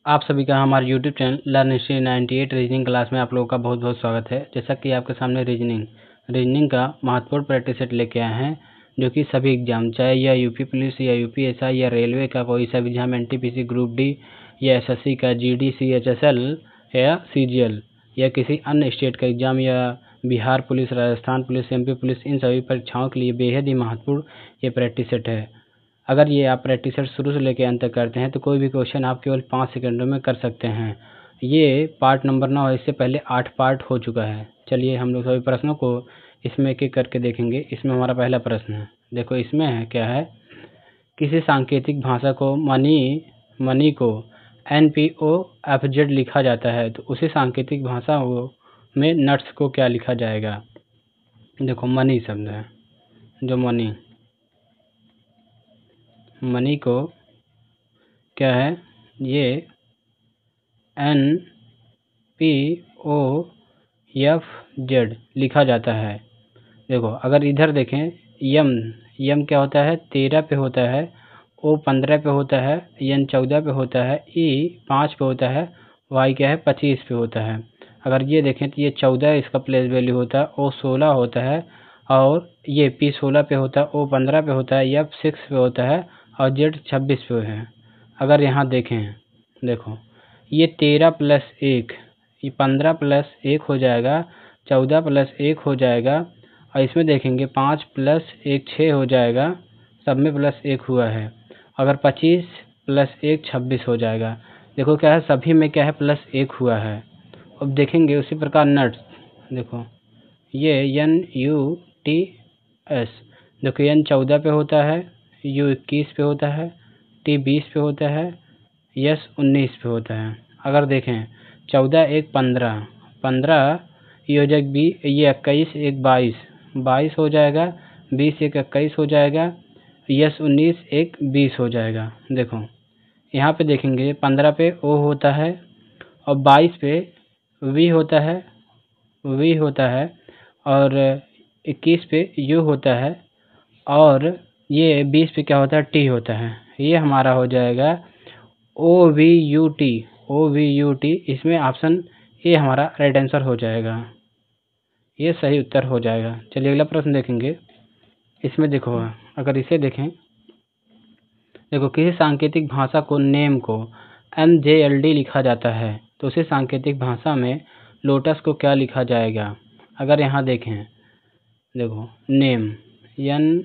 आप सभी का हमारे YouTube channel learn history 98 reasoning class में आप लोगों का बहुत बहुत स्वागत है। जैसा कि आपके सामने रीजनिंग का महत्वपूर्ण प्रैक्टिस सेट लेके आए हैं, जो कि सभी एग्जाम, चाहे यह यूपी पुलिस या यूपीएसआई या रेलवे का कोई सा एग्जाम, एनटीपीसी ग्रुप डी या एसएससी का जीडी सीएचएसएल या सीजीएल या किसी अन्य स्टेट का एग्जाम या Bihar police, Rajasthan police, MP police, इन सभी परीक्षाओं के लिए बेहद ही महत्वपूर्ण ये प्रैक्टिस सेट है। अगर ये आप प्रैक्टिस सेट शुरू से लेकर अंत तक करते हैं तो कोई भी क्वेश्चन आप केवल 5 सेकंडों में कर सकते हैं। ये पार्ट नंबर 9 है, इससे पहले 8 पार्ट हो चुका है। चलिए हम लोग सभी प्रश्नों को इसमें एक एक करके देखेंगे। इसमें हमारा पहला प्रश्न है, देखो इसमें है क्या है, किसी सांकेतिक भाषा को मनी को NPOFZ लिखा जाता है तो उसी सांकेतिक भाषा में नट्स को क्या लिखा जाएगा। देखो मनी शब्द है, जो मनी को क्या है, ये NPOFZ लिखा जाता है। देखो अगर इधर देखें, यम क्या होता है, 13 पे होता है, O 15 पे होता है, N 14 पे होता है, E 5 पे होता है, Y क्या है 25 पे होता है। अगर ये देखें तो ये 14 इसका प्लेस वैल्यू होता है, O 16 होता है, और ये P 16 पे होता है, O 15 पे होता है, F 6 पे होता है और Z 26 पे है। अगर यहाँ देखें, देखो ये 13 प्लस 1, ये 15 प्लस 1 हो जाएगा, 14 प्लस 1 हो जाएगा, और इसमें देखेंगे 5 प्लस 1 6 हो जाएगा, सब में प्लस 1 हुआ है। अगर 25 प्लस 1 26 हो जाएगा। देखो क्या है, सभी में क्या है प्लस 1 हुआ है। अब देखेंगे उसी प्रकार नट्स, देखो ये NUTS, देखो N 14 पे होता है, U 21 पे होता है, T 20 पे होता है, S 19 पे होता है। अगर देखें 14 1 15, 15 ये हो जाएगा ये 21 1 22, 22 हो जाएगा, 20 1 21 हो जाएगा, S 19 1 20 हो जाएगा। देखो यहाँ पे देखेंगे 15 पे O होता है और 22 पे V होता है और 21 पे U होता है और ये 20 पे क्या होता है, T होता है। ये हमारा हो जाएगा OVUT। इसमें ऑप्शन ए हमारा राइट आंसर हो जाएगा, ये सही उत्तर हो जाएगा। चलिए अगला प्रश्न देखेंगे। इसमें देखो अगर इसे देखें, देखो किसी सांकेतिक भाषा को नेम को NJLD लिखा जाता है तो उसी सांकेतिक भाषा में लोटस को क्या लिखा जाएगा। अगर यहाँ देखें, देखो नेम NAME,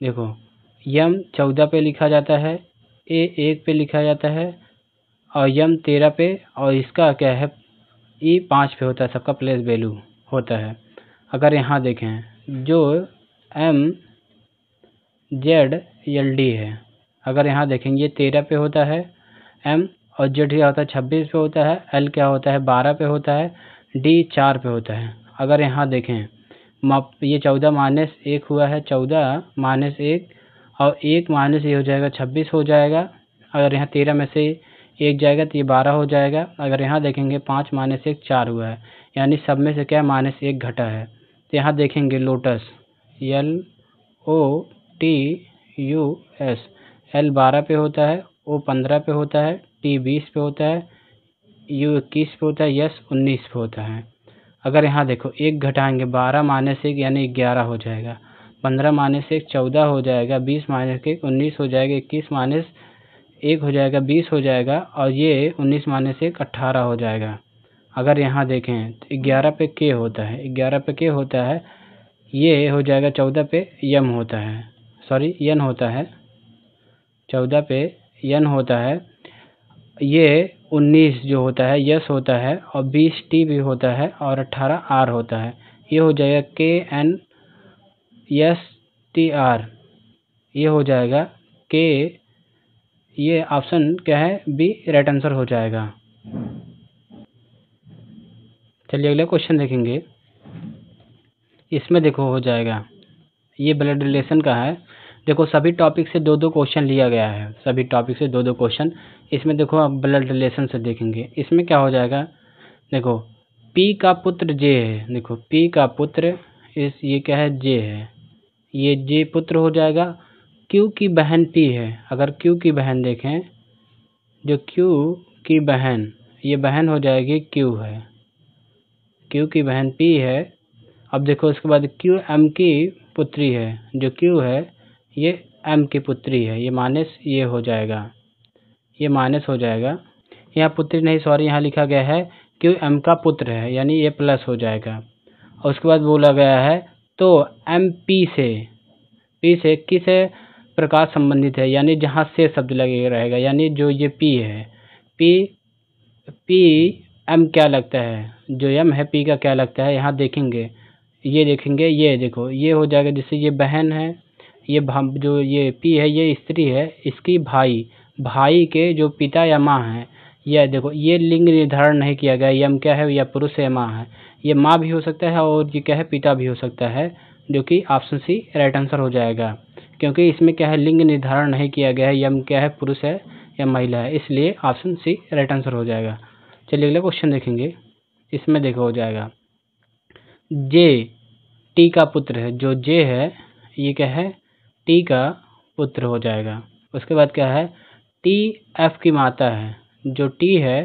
देखो यम 14 पे लिखा जाता है, A 1 पे लिखा जाता है और यम 13 पे, और इसका क्या है E 5 पे होता है, सबका प्लेस वैल्यू होता है। अगर यहाँ देखें जो MZLD है, अगर यहाँ देखेंगे 13 पे होता है M, और Z क्या होता है 26 पे होता है, L क्या होता है 12 पे होता है, D 4 पे होता है। अगर यहाँ देखें ये 14 माइनस 1 हुआ है, 14 माइनस 1 और 1 माइनस ये हो जाएगा 26 हो जाएगा। अगर यहाँ 13 में से 1 जाएगा तो ये 12 हो जाएगा। अगर यहाँ देखेंगे 5 माइनस 1 4 हुआ है, यानी सब में से क्या माइनस 1 घटा है। तो यहाँ देखेंगे लोटस LOTUS, L 12 पे होता है, O 15 पे होता है, T 20 पे होता है, U 21 पे होता है, S 19 पे होता है। अगर यहाँ देखो 1 घटाएंगे, 12 माइनस 1 यानी 11 हो जाएगा, 15 माइनस 1 14 हो जाएगा, 20 माइनस 1 19 हो जाएगा, 21 माइनस 1 हो जाएगा 20 हो जाएगा, और ये 19 माइनस 1 18 हो जाएगा। अगर यहाँ देखें तो 11 पे K होता है, 11 पे K होता है, ये हो जाएगा 14 पे M होता है, सॉरी N होता है, 14 पे N होता है, ये 19 जो होता है यस होता है, और 20 T भी होता है, और 18 R होता है। ये हो जाएगा KNSTR, ये हो जाएगा K, ये ऑप्शन क्या है बी राइट आंसर हो जाएगा। चलिए अगला क्वेश्चन देखेंगे। इसमें देखो हो जाएगा, ये ब्लड रिलेशन का है। देखो सभी टॉपिक से 2-2 क्वेश्चन लिया गया है, सभी टॉपिक से 2-2 क्वेश्चन। इसमें देखो आप ब्लड रिलेशन से देखेंगे। इसमें क्या हो जाएगा, देखो P का पुत्र J है, देखो P का पुत्र ये क्या है J है, ये J पुत्र हो जाएगा। Q की बहन P है, अगर Q की बहन देखें, जो Q की बहन, ये बहन हो जाएगी Q है, Q की बहन P है। अब देखो उसके बाद Q M की पुत्री है, जो Q है ये M की पुत्री है, ये माइनस ये हो जाएगा, ये माइनस हो जाएगा। यहाँ पुत्री नहीं, सॉरी, यहाँ लिखा गया है Q M का पुत्र है, यानी ये प्लस हो जाएगा। और उसके बाद बोला गया है तो M P से किस प्रकार संबंधित है, यानी जहाँ से शब्द लगे रहेगा, यानी जो ये P है, P M क्या लगता है, जो M है P का क्या लगता है, यहाँ देखेंगे, ये देखेंगे, ये देखो ये हो जाएगा, जैसे ये बहन है, ये जो ये P है ये स्त्री है, इसकी भाई के जो पिता या माँ है, यह देखो ये लिंग निर्धारण नहीं किया गया, यम क्या है, या पुरुष या माँ है, ये माँ भी हो सकता है और ये क्या है पिता भी हो सकता है, जो कि ऑप्शन सी राइट आंसर हो जाएगा, क्योंकि इसमें क्या है लिंग निर्धारण नहीं किया गया है, यम क्या है पुरुष है या महिला है, इसलिए ऑप्शन सी राइट आंसर हो जाएगा। चलिए अगला क्वेश्चन देखेंगे, इसमें देखो हो जाएगा जे टी का पुत्र है, जो जे है ये क्या है टी का पुत्र हो जाएगा। उसके बाद क्या है टी एफ की माता है, जो टी है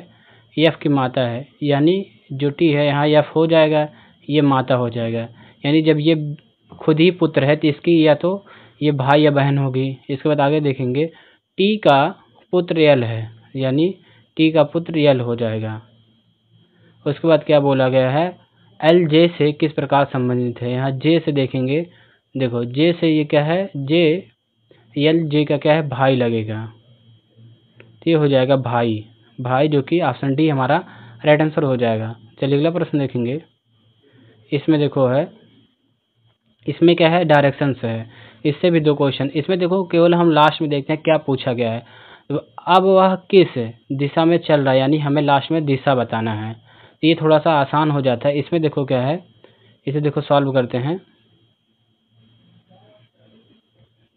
एफ की माता है, यानी जो टी है यहाँ एफ हो जाएगा, ये माता हो जाएगा, यानी जब ये खुद ही पुत्र है तो इसकी या तो ये भाई या बहन होगी। इसके बाद आगे देखेंगे टी का पुत्र यल है, यानी टी का पुत्र यल हो जाएगा। उसके बाद क्या बोला गया है एल जे से किस प्रकार संबंधित है, यहाँ जे से देखेंगे, देखो जे से ये क्या है जे एल जे का क्या है भाई लगेगा, तो ये हो जाएगा भाई, जो कि ऑप्शन डी हमारा राइट आंसर हो जाएगा। चलिए अगला प्रश्न देखेंगे, इसमें देखो है, इसमें क्या है डायरेक्शंस है, इससे भी दो क्वेश्चन, इसमें देखो केवल हम लास्ट में देखते हैं क्या पूछा गया है, तो अब वह किस दिशा में चल रहा है, यानी हमें लास्ट में दिशा बताना है, तो ये थोड़ा सा आसान हो जाता है। इसमें देखो क्या है, इसे देखो सॉल्व करते हैं,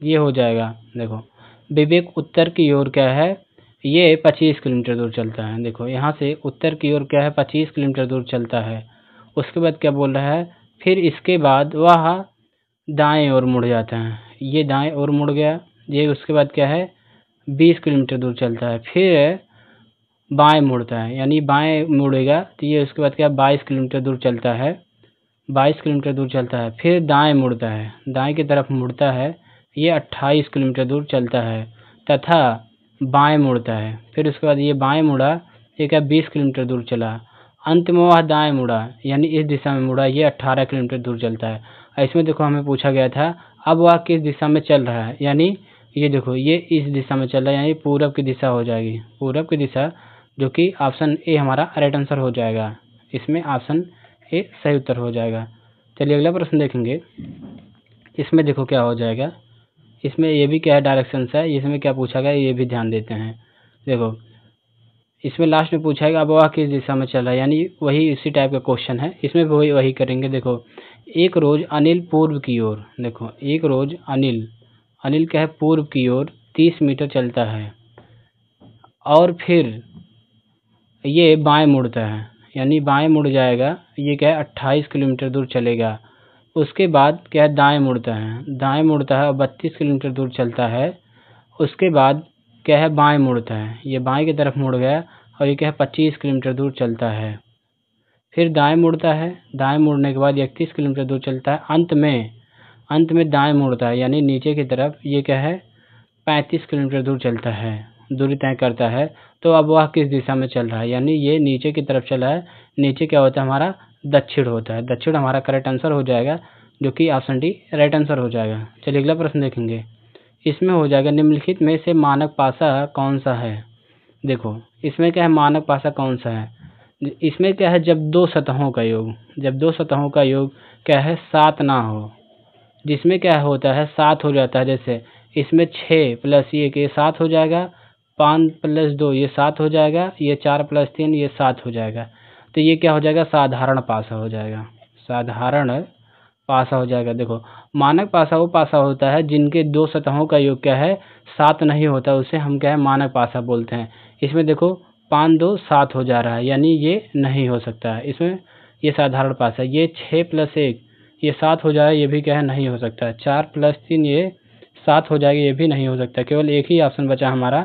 ये हो जाएगा, देखो विवेक उत्तर की ओर क्या है ये 25 किलोमीटर दूर चलता है, देखो यहाँ से उत्तर की ओर क्या है 25 किलोमीटर दूर चलता है। उसके बाद क्या बोल रहा है, फिर इसके बाद वह दाएं ओर मुड़ जाता है, ये दाएं ओर मुड़ गया, ये उसके बाद क्या है 20 किलोमीटर दूर चलता है, फिर बाएं मुड़ता है, यानी बाएं मुड़ेगा तो ये उसके बाद क्या 22 किलोमीटर दूर चलता है, 22 किलोमीटर दूर चलता है, फिर दाएं मुड़ता है, दाएं की तरफ मुड़ता है, ये 28 किलोमीटर दूर चलता है, तथा बाएं मुड़ता है, फिर उसके बाद ये बाएं मुड़ा, ये क्या 20 किलोमीटर दूर चला, अंत में वह दाएं मुड़ा, यानी इस दिशा में मुड़ा, ये 18 किलोमीटर दूर चलता है। इसमें देखो हमें पूछा गया था अब वह किस दिशा में चल रहा है, यानी ये देखो ये इस दिशा में चल रहा है, यानी पूरब की दिशा हो जाएगी, पूरब की दिशा, जो कि ऑप्शन ए हमारा राइट आंसर हो जाएगा, इसमें ऑप्शन ए सही उत्तर हो जाएगा। चलिए अगला प्रश्न देखेंगे, इसमें देखो क्या हो जाएगा, इसमें ये भी क्या है डायरेक्शंस है, इसमें क्या पूछा गया ये भी ध्यान देते हैं। देखो इसमें लास्ट में पूछा है अब वह किस दिशा में चल रहा है, यानी वही इसी टाइप का क्वेश्चन है, इसमें भी वही करेंगे। देखो एक रोज अनिल पूर्व की ओर, देखो एक रोज अनिल क्या है पूर्व की ओर 30 मीटर चलता है और फिर ये बाएं मुड़ता है, यानी बाएं मुड़ जाएगा, ये क्या है 28 किलोमीटर दूर चलेगा। उसके बाद क्या है दाएं मुड़ता है और 32 किलोमीटर दूर चलता है। उसके बाद क्या है बाएं मुड़ता है, ये बाएं की तरफ मुड़ गया और ये क्या है 25 किलोमीटर दूर चलता है, फिर दाएं मुड़ता है, दाएं मुड़ने के बाद 31 किलोमीटर दूर चलता है, अंत में दाएं मुड़ता है, यानी नीचे की तरफ, ये क्या है 35 किलोमीटर दूर चलता है, दूरी तय करता है। तो अब वह किस दिशा में चल रहा है, यानी ये नीचे की तरफ चला है, नीचे क्या होता है हमारा दक्षिण होता है, दक्षिण हमारा करेक्ट आंसर हो जाएगा, जो कि ऑप्शन डी राइट आंसर हो जाएगा। चलिए अगला प्रश्न देखेंगे, इसमें हो जाएगा निम्नलिखित में से मानक पासा कौन सा है। देखो इसमें क्या है मानक पासा कौन सा है, इसमें क्या है जब दो सतहों का योग क्या है 7 ना हो, जिसमें क्या होता है 7 हो जाता है, जैसे इसमें 6 प्लस 1 ये 7 हो जाएगा, 5 प्लस 2 ये 7 हो जाएगा, ये 4 प्लस 3 ये 7 हो जाएगा, तो ये क्या हो जाएगा साधारण पासा हो जाएगा, साधारण पासा हो जाएगा। देखो मानक पासा वो पासा होता है जिनके दो सतहों का योग क्या है 7 नहीं होता, उसे हम क्या है मानक पासा बोलते हैं। इसमें देखो 5 2 7 हो जा रहा है, यानी ये नहीं हो सकता है, इसमें ये साधारण पासा। ये 6 प्लस 1 ये 7 हो जा रहा है, ये भी क्या है नहीं हो सकता है। 4 प्लस 3 ये 7 हो जाएगा, ये भी नहीं हो सकता। केवल एक ही ऑप्शन बचा हमारा,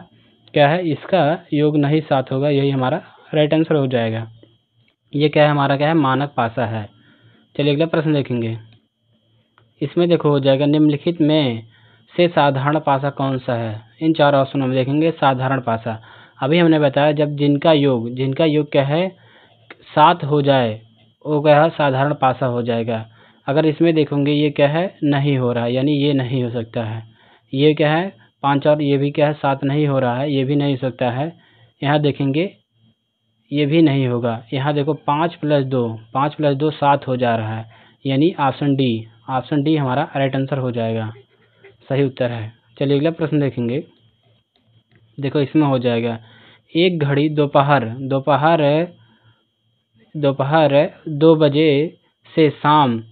क्या है, इसका योग नहीं 7 होगा, यही हमारा राइट आंसर हो जाएगा। ये क्या है हमारा, क्या है, मानक पासा है। चलिए अगला प्रश्न देखेंगे। इसमें देखो हो जाएगा निम्नलिखित में से साधारण पासा कौन सा है। इन 4 ऑप्शनों में देखेंगे साधारण पासा। अभी हमने बताया जब जिनका योग क्या है 7 हो जाए वो क्या है साधारण पासा हो जाएगा। अगर इसमें देखोगे ये क्या है नहीं हो रहा है, यानी ये नहीं हो सकता है। ये क्या है 5 और ये भी क्या है 7 नहीं हो रहा है, ये भी नहीं हो सकता है। यहाँ देखेंगे ये भी नहीं होगा। यहाँ देखो 5 + 2 7 हो जा रहा है, यानी ऑप्शन डी हमारा राइट आंसर हो जाएगा, सही उत्तर है। चलिए अगला प्रश्न देखेंगे। देखो इसमें हो जाएगा एक घड़ी दोपहर 2 बजे से शाम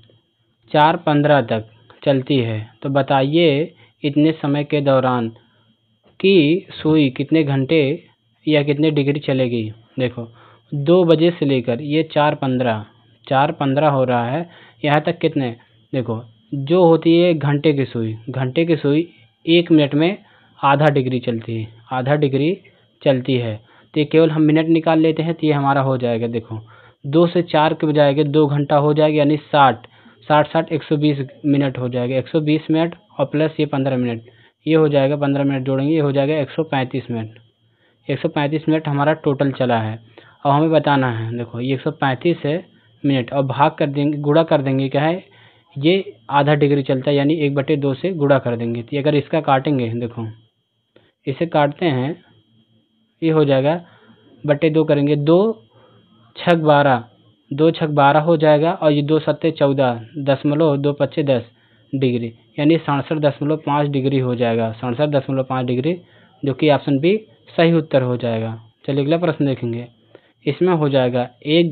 4:15 तक चलती है, तो बताइए इतने समय के दौरान की सुई कितने घंटे या कितने डिग्री चलेगी। देखो 2 बजे से लेकर ये 4:15 हो रहा है, यहाँ तक कितने, देखो जो होती है घंटे की सुई 1 मिनट में आधा डिग्री चलती है। तो ये केवल हम मिनट निकाल लेते हैं तो ये हमारा हो जाएगा। देखो 2 से 4 के बजाय 2 घंटा हो जाएगा, यानी 60 120 मिनट हो जाएगा। 120 मिनट और प्लस ये 15 मिनट, ये हो जाएगा 15 मिनट जोड़ेंगे, ये हो जाएगा 135 मिनट। 135 मिनट हमारा टोटल चला है। अब हमें बताना है, देखो ये 135 है मिनट और भाग कर देंगे, गुणा कर देंगे, क्या है ये आधा डिग्री चलता है, यानी 1/2 से गुणा कर देंगे। तो अगर इसका काटेंगे, देखो इसे काटते हैं, ये हो जाएगा 2 करेंगे, 2 छक 12 हो जाएगा, और ये 2 सत्ते 14 दशमलव 2 × 10 डिग्री, यानी 67.5 डिग्री हो जाएगा। 67.5 डिग्री, जो कि ऑप्शन बी सही उत्तर हो जाएगा। चलिए अगला प्रश्न देखेंगे। इसमें हो जाएगा एक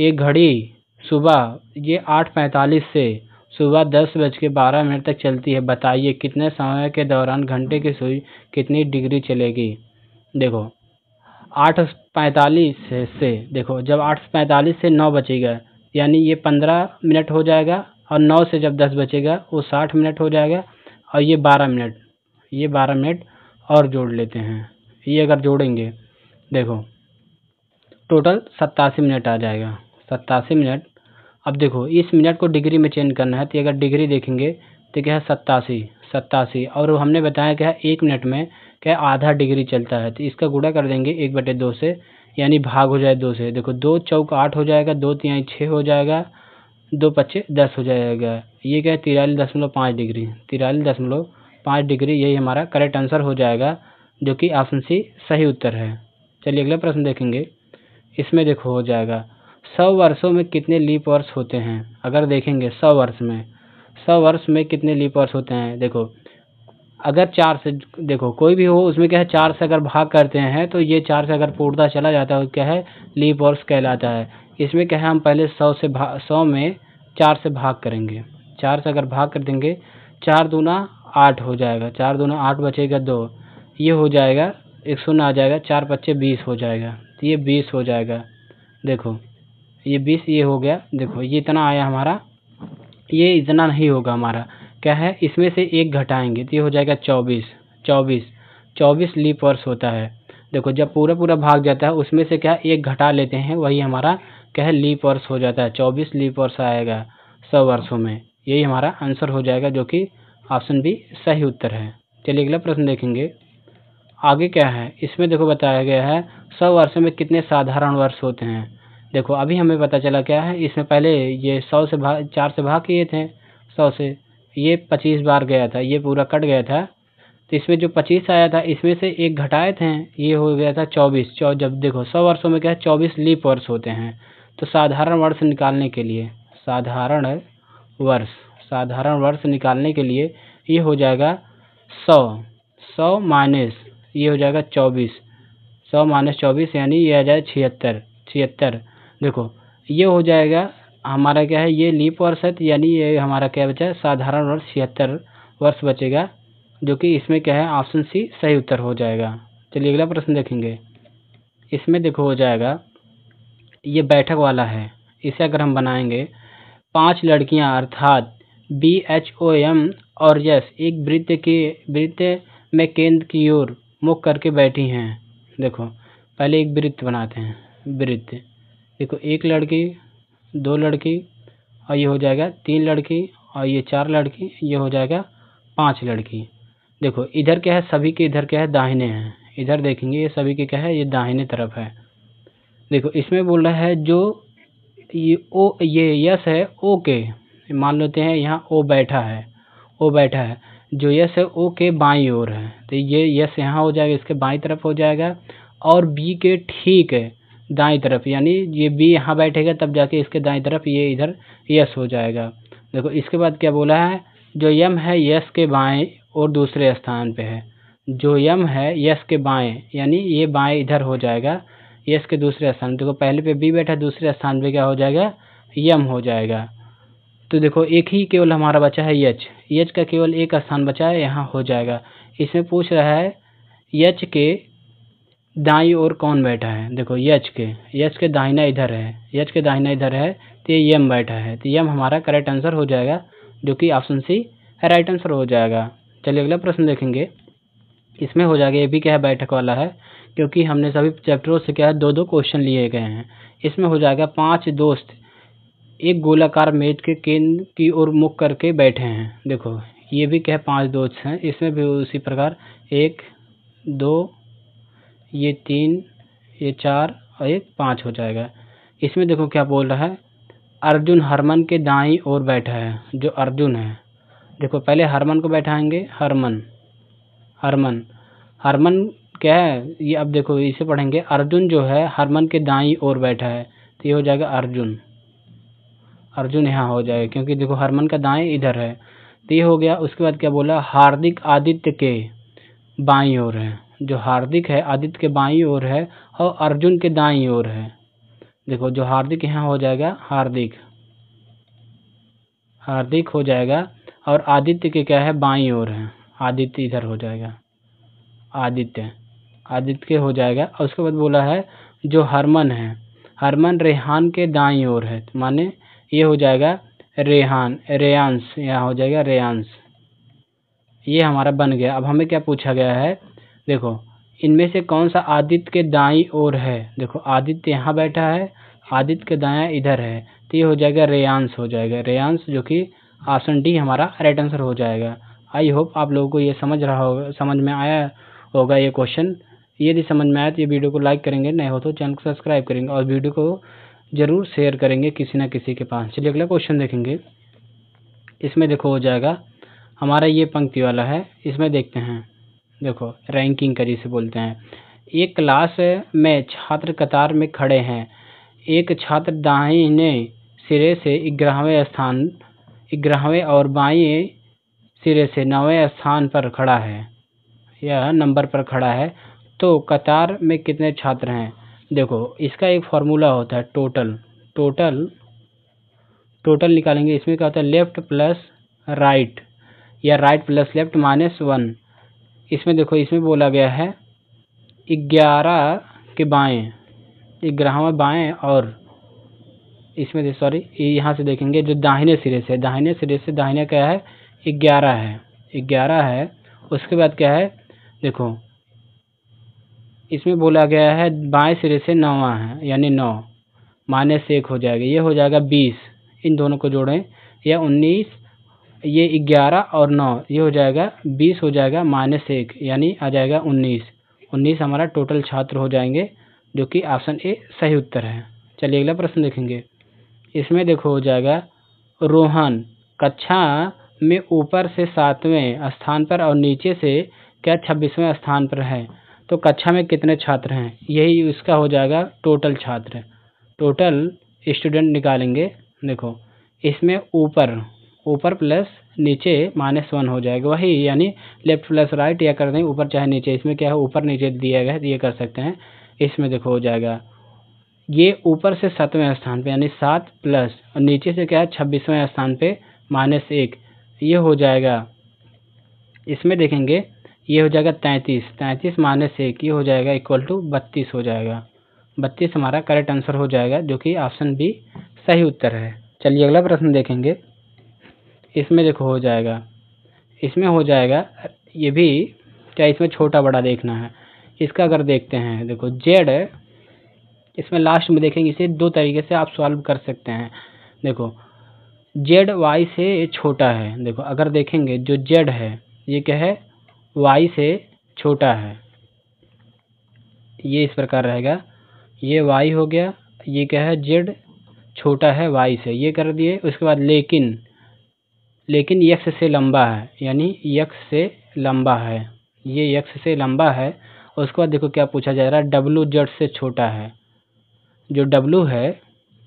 घड़ी सुबह ये 8:45 से सुबह 10:12 तक चलती है, बताइए कितने समय के दौरान घंटे की सुई कितनी डिग्री चलेगी। देखो 8:45 से देखो जब 8:45 से 9 बचेगा, यानी ये 15 मिनट हो जाएगा, और 9 से जब 10 बचेगा वो 60 मिनट हो जाएगा, और ये 12 मिनट और जोड़ लेते हैं। ये अगर जोड़ेंगे, देखो टोटल 87 मिनट आ जाएगा, 87 मिनट। अब देखो इस मिनट को डिग्री में चेंज करना है, तो अगर डिग्री देखेंगे तो क्या है 87, और हमने बताया क्या है 1 मिनट में क्या आधा डिग्री चलता है, तो इसका गुणा कर देंगे 1/2 से, यानी भाग हो जाए 2 से। देखो 2 चौक 8 हो जाएगा, 2 तिहाई 6 हो जाएगा, 2 पच्चे 10 हो जाएगा। ये क्या है 43.5 डिग्री, 43.5 डिग्री, यही हमारा करेक्ट आंसर हो जाएगा, जो कि ऑप्शन सी सही उत्तर है। चलिए अगला प्रश्न देखेंगे। इसमें देखो हो जाएगा 100 वर्षों में कितने लीप वर्ष होते हैं। अगर देखेंगे 100 वर्ष में कितने लीप वर्ष होते हैं। देखो अगर 4 से, देखो कोई भी हो उसमें क्या है 4 से अगर भाग करते हैं, तो ये 4 से अगर पूर्णतः चला जाता है, क्या है लीप वर्ष कहलाता है। इसमें क्या है हम पहले 100 में 4 से भाग करेंगे, 4 से अगर भाग कर देंगे, 4 दूना 8 हो जाएगा, 4 दूना 8 बचेगा 2, ये हो जाएगा 1 शून्य आ जाएगा, 4 पच्चे 20 हो जाएगा, तो ये 20 हो जाएगा। देखो ये 20 ये हो गया, देखो ये इतना आया हमारा, ये इतना नहीं होगा हमारा, क्या है इसमें से 1 घटाएंगे तो ये हो जाएगा 24 लीप वर्ष होता है। देखो जब पूरा भाग जाता है उसमें से क्या 1 घटा लेते हैं, वही हमारा क्या है लीप वर्ष हो जाता है। 24 लीप वर्ष आएगा 100 वर्षों में, यही हमारा आंसर हो जाएगा, जो कि ऑप्शन बी सही उत्तर है। चलिए अगला प्रश्न देखेंगे। आगे क्या है, इसमें देखो बताया गया है 100 वर्षों में कितने साधारण वर्ष होते हैं। देखो अभी हमें पता चला क्या है, इसमें पहले ये 100 से 4 से भाग किए थे, 100 से ये 25 बार गया था, ये पूरा कट गया था, तो इसमें जो 25 आया था इसमें से 1 घटाए थे, ये हो गया था 24। जब देखो 100 वर्षों में क्या है 24 लीप वर्ष होते हैं, तो साधारण वर्ष निकालने के लिए ये हो जाएगा 100 माइनस ये हो जाएगा 24, 100 माइनस 24 यानी ये आ जाए 76। देखो ये हो जाएगा हमारा क्या है, ये लीप वर्ष है, यानी ये हमारा क्या बचा साधारण वर्ष 76 वर्ष बचेगा, जो कि इसमें क्या है ऑप्शन सी सही उत्तर हो जाएगा। चलिए अगला प्रश्न देखेंगे। इसमें देखो हो जाएगा ये बैठक वाला है, इसे अगर हम बनाएंगे 5 लड़कियां अर्थात BHOM और यश एक वृत्त में केंद्र की ओर मुख करके बैठी हैं। देखो पहले एक वृत्त बनाते हैं। वृत्त देखो, एक लड़की, दो लड़की, और ये हो जाएगा तीन लड़की, और ये चार लड़की, ये हो जाएगा पांच लड़की। देखो इधर क्या है, सभी के इधर क्या है, दाहिने हैं। इधर देखेंगे ये सभी के क्या है, ये दाहिने तरफ है। देखो इसमें बोल रहा है जो ये यश है ओ के, मान लेते हैं यहाँ ओ बैठा है, ओ बैठा है, जो यश है ओ के बाईं ओर है, तो ये यश यहाँ हो जाएगा, इसके बाईं तरफ हो जाएगा। और बी के ठीक है दाईं तरफ, यानी ये बी यहाँ बैठेगा तब जाके इसके दाईं तरफ ये इधर यश हो जाएगा। देखो इसके बाद क्या बोला है, जो यम है यश के बाएं और दूसरे स्थान पे है। जो यम है यश के बाएं, यानी ये बाएं इधर हो जाएगा यश के दूसरे स्थान। देखो पहले पे बी बैठा, दूसरे स्थान पे क्या हो जाएगा, यम हो जाएगा। तो देखो एक ही केवल हमारा बचा है यच, यच का केवल एक स्थान बचा है, यहाँ हो जाएगा। इसमें पूछ रहा है यच के दाईं ओर कौन बैठा है। देखो यच के दाहिना इधर है, यच के दाहिना इधर है, तो ये यम बैठा है, तो यम हमारा करेक्ट आंसर हो जाएगा, जो कि ऑप्शन सी राइट आंसर हो जाएगा। चलिए अगला प्रश्न देखेंगे। इसमें हो जाएगा, ये भी क्या है, बैठक वाला है, क्योंकि हमने सभी चैप्टरों से क्या है, दो दो क्वेश्चन लिए गए हैं। इसमें हो जाएगा पांच दोस्त एक गोलाकार मेज के केंद्र की ओर मुख करके बैठे हैं। देखो ये भी क्या है, पांच दोस्त हैं। इसमें भी उसी प्रकार एक, दो, ये तीन, ये चार और एक पाँच हो जाएगा। इसमें देखो क्या बोल रहा है, अर्जुन हरमन के दाईं ओर बैठा है। जो अर्जुन है, देखो पहले हरमन को बैठाएंगे, हरमन क्या है ये, अब देखो इसे पढ़ेंगे, अर्जुन जो है हरमन के दाईं ओर बैठा है, तो ये हो जाएगा अर्जुन यहाँ हो जाएगा, क्योंकि देखो हरमन का दाएं इधर है, तो ये हो गया। उसके बाद क्या बोला, हार्दिक आदित्य के बाईं ओर है। जो हार्दिक है आदित्य के बाईं ओर है और अर्जुन के दाईं ओर है। देखो जो हार्दिक यहाँ हो जाएगा, हार्दिक हो जाएगा, और आदित्य के क्या है, बाईं ओर है, आदित्य इधर हो जाएगा, आदित्य के हो जाएगा। और उसके बाद बोला है जो हरमन है, हरमन रेहान के दाईं ओर है, माने ये हो जाएगा रेयांश, यहाँ हो जाएगा रेयांश। ये हमारा बन गया। अब हमें क्या पूछा गया है, देखो इनमें से कौन सा आदित्य के दाईं ओर है। देखो आदित्य यहाँ बैठा है, आदित्य के दायां इधर है, तो ये हो जाएगा रेयांश हो जाएगा, रेयांश, जो कि ऑप्शन डी हमारा राइट आंसर हो जाएगा। आई होप आप लोगों को ये समझ में आया होगा ये क्वेश्चन। यदि समझ में आया तो ये वीडियो को लाइक करेंगे, नहीं हो तो चैनल को सब्सक्राइब करेंगे और वीडियो को जरूर शेयर करेंगे किसी न किसी के पास। चलिए अगला क्वेश्चन देखेंगे। इसमें देखो हो जाएगा हमारा ये पंक्ति वाला है, इसमें देखते हैं। देखो रैंकिंग का जिसे बोलते हैं। एक क्लास में छात्र कतार में खड़े हैं, एक छात्र दाहिने सिरे से 11वें और बाएं सिरे से 9वें स्थान पर खड़ा है, यह नंबर पर खड़ा है, तो कतार में कितने छात्र हैं। देखो इसका एक फार्मूला होता है टोटल निकालेंगे। इसमें क्या होता है, लेफ्ट प्लस राइट या राइट प्लस लेफ्ट -1। इसमें देखो इसमें बोला गया है 11 के बाएं, 11वां बाएं, और इसमें यहाँ से देखेंगे जो दाहिने सिरे से दाहिने क्या है, 11 है। उसके बाद क्या है, देखो इसमें बोला गया है बाएं सिरे से 9वां है, यानी 9 -1 हो जाएगा, ये हो जाएगा 20। इन दोनों को जोड़ें, या 19, ये 11 और 9, ये हो जाएगा 20 हो जाएगा, -1 यानी आ जाएगा 19 हमारा टोटल छात्र हो जाएंगे, जो कि ऑप्शन ए सही उत्तर है। चलिए अगला प्रश्न देखेंगे। इसमें देखो हो जाएगा, रोहन कक्षा में ऊपर से 7वें स्थान पर और नीचे से क्या 26वें स्थान पर है, तो कक्षा में कितने छात्र हैं, यही उसका हो जाएगा टोटल छात्र, टोटल स्टूडेंट निकालेंगे। देखो इसमें ऊपर प्लस नीचे -1 हो जाएगा, वही यानी लेफ्ट प्लस राइट या कर दें, ऊपर चाहे नीचे। इसमें क्या है, ऊपर नीचे दिया गया है, ये कर सकते हैं। इसमें देखो हो जाएगा, ये ऊपर से 7वें स्थान पे यानी 7 प्लस, और नीचे से क्या है 26वें स्थान पे -1, ये हो जाएगा। इसमें देखेंगे ये हो जाएगा 33 -1, ये हो जाएगा इक्वल टू 32 हो जाएगा। 32 हमारा करेक्ट आंसर हो जाएगा, जो कि ऑप्शन बी सही उत्तर है। चलिए अगला प्रश्न देखेंगे। इसमें देखो हो जाएगा, इसमें हो जाएगा, ये भी क्या इसमें छोटा बड़ा देखना है। इसका अगर देखते हैं, देखो जेड, इसमें लास्ट में देखेंगे, इसे दो तरीके से आप सॉल्व कर सकते हैं। देखो जेड वाई से छोटा है, देखो अगर देखेंगे जो जेड है ये क्या है, वाई से छोटा है, ये इस प्रकार रहेगा, ये वाई हो गया, ये क्या है जेड छोटा है वाई से, ये कर दिए। उसके बाद लेकिन यक्स से लंबा है, यानी यक्स से लंबा है, ये यक्स से लंबा है। उसके बाद देखो क्या पूछा जा रहा है, डब्लू जेड से छोटा है, जो डब्लू है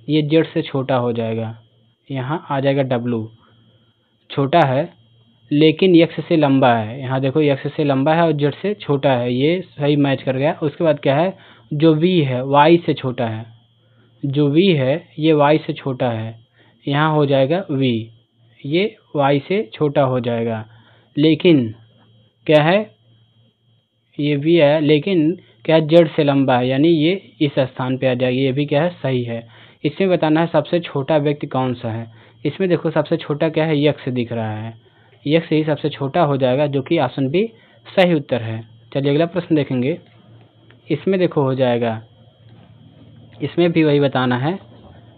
ये जेड से छोटा हो जाएगा, यहाँ आ जाएगा डब्लू छोटा है लेकिन यक्स से लंबा है, यहाँ देखो यक्स से लंबा है और जेड से छोटा है, ये सही मैच कर गया। उसके बाद क्या है, जो वी है वाई से छोटा है, जो वी है ये वाई से छोटा है, यहाँ हो जाएगा वी, ये वाई से छोटा हो जाएगा। लेकिन क्या है, ये वी है लेकिन क्या जेड से लंबा है, यानी ये इस स्थान पे आ जाएगी, ये भी क्या है सही है। इसमें बताना है सबसे छोटा व्यक्ति कौन सा है। इसमें देखो सबसे छोटा क्या है, यक्स दिख रहा है, यक्स ही सबसे छोटा हो जाएगा, जो कि ऑप्शन बी सही उत्तर है। चलिए अगला प्रश्न देखेंगे। इसमें देखो हो जाएगा, इसमें भी वही बताना है।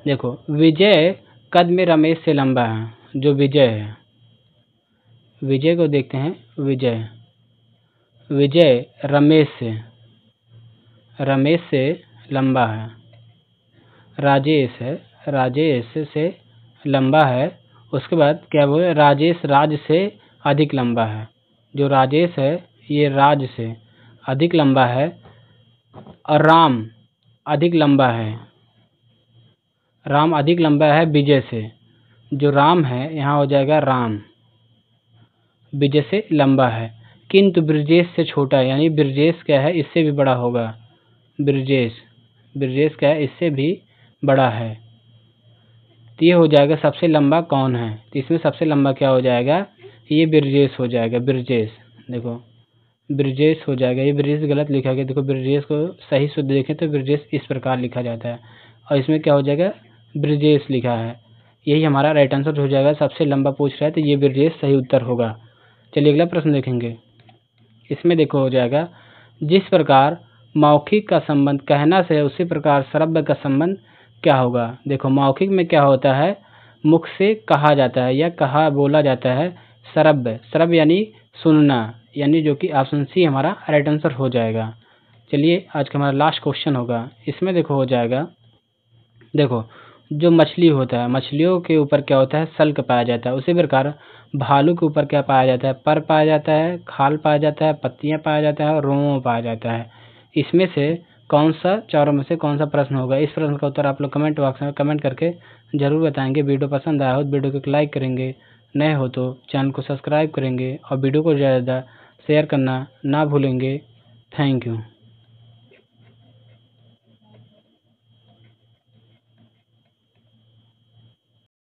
देखो विजय कद में रमेश से लंबा है, जो विजय है, विजय को देखते हैं, विजय रमेश से लंबा है। राजेश है, राजेश से लंबा है। उसके बाद क्या बोले, राजेश राज से अधिक लंबा है, जो राजेश है ये राज से अधिक लंबा है। और राम अधिक लंबा है, राम अधिक लंबा है विजय से, जो राम है यहाँ हो जाएगा राम विजय से लंबा है, किंतु ब्रजेश से छोटा है, यानी ब्रजेश क्या है इससे भी बड़ा होगा, ब्रजेश क्या है इससे भी बड़ा है। तो ये हो जाएगा सबसे लंबा कौन है, तो इसमें सबसे लंबा क्या हो जाएगा, ये ब्रजेश हो जाएगा, ब्रजेश, देखो ब्रजेश हो जाएगा, ये ब्रजेश गलत लिखा गया, देखो ब्रजेश को सही शुद्ध देखें तो ब्रजेश इस प्रकार लिखा जाता है, और इसमें क्या हो जाएगा ब्रजेश लिखा है, यही हमारा राइट आंसर हो जाएगा। सबसे लंबा पूछ रहा है तो ये ब्रजेश सही उत्तर होगा। चलिए अगला प्रश्न देखेंगे। इसमें देखो हो जाएगा, जिस प्रकार मौखिक का संबंध कहना से है उसी प्रकार श्रव्य का संबंध क्या होगा। देखो मौखिक में क्या होता है, मुख से कहा जाता है या कहा बोला जाता है, श्रव्य यानी सुनना, यानी जो कि ऑप्शन सी हमारा राइट आंसर हो जाएगा। चलिए आज का हमारा लास्ट क्वेश्चन होगा। इसमें देखो हो जाएगा, देखो जो मछली होता है, मछलियों के ऊपर क्या होता है, सल्क पाया जाता है, उसी प्रकार भालू के ऊपर क्या पाया जाता है, पर पाया जाता है, खाल पाया जाता है, पत्तियां पाया जाता है और रोम पाया जाता है। इसमें से कौन सा, चारों में से कौन सा प्रश्न होगा। इस प्रश्न का उत्तर आप लोग कमेंट बॉक्स में कमेंट करके जरूर बताएंगे। वीडियो पसंद आया हो तो वीडियो को लाइक करेंगे, नए हो तो चैनल को सब्सक्राइब करेंगे और वीडियो को ज़्यादा शेयर करना ना भूलेंगे। Thank you.